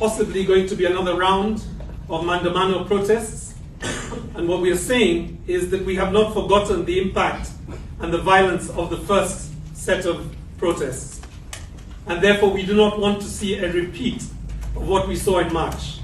possibly going to be another round of Maandamano protests. And what we are saying is that we have not forgotten the impact and the violence of the first set of protests. And therefore, we do not want to see a repeat of what we saw in March.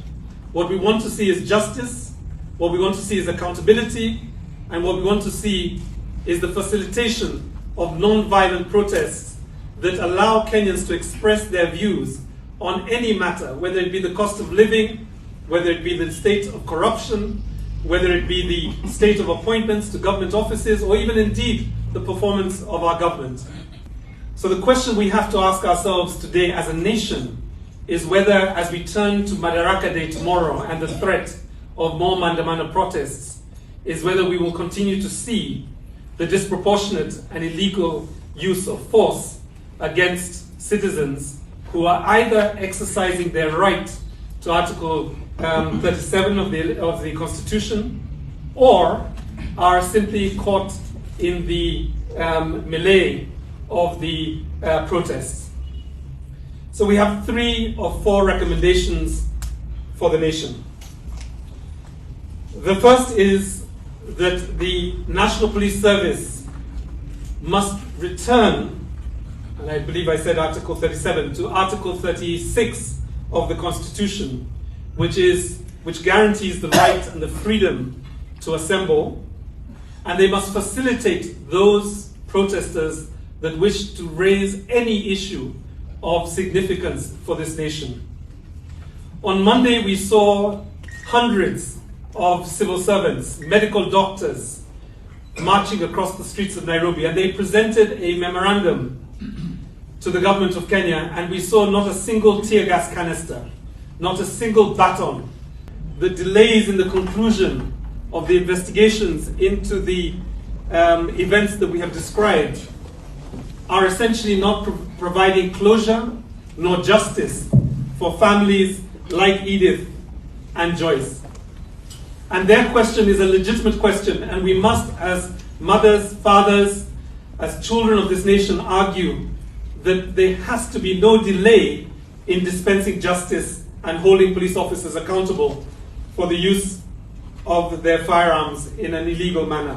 What we want to see is justice, what we want to see is accountability, and what we want to see is the facilitation of non-violent protests that allow Kenyans to express their views on any matter, whether it be the cost of living, whether it be the state of corruption, whether it be the state of appointments to government offices, or even indeed the performance of our government. So the question we have to ask ourselves today as a nation is whether, as we turn to Madaraka Day tomorrow and the threat of more Maandamano protests, is whether we will continue to see the disproportionate and illegal use of force against citizens who are either exercising their right to Article 37 of the Constitution, or are simply caught in the melee of the protests. So we have 3 or 4 recommendations for the nation. The first is that the National Police Service must return, and I believe I said Article 37, to Article 36 of the Constitution, which guarantees the right and the freedom to assemble, and they must facilitate those protesters that wish to raise any issue of significance for this nation. On Monday, we saw hundreds of civil servants, medical doctors, marching across the streets of Nairobi, and they presented a memorandum to the government of Kenya, and we saw not a single tear gas canister, not a single baton. The delays in the conclusion of the investigations into the events that we have described are essentially not providing closure nor justice for families like Edith and Joyce. And their question is a legitimate question, and we must, as mothers, fathers, as children of this nation, argue that there has to be no delay in dispensing justice and holding police officers accountable for the use of their firearms in an illegal manner.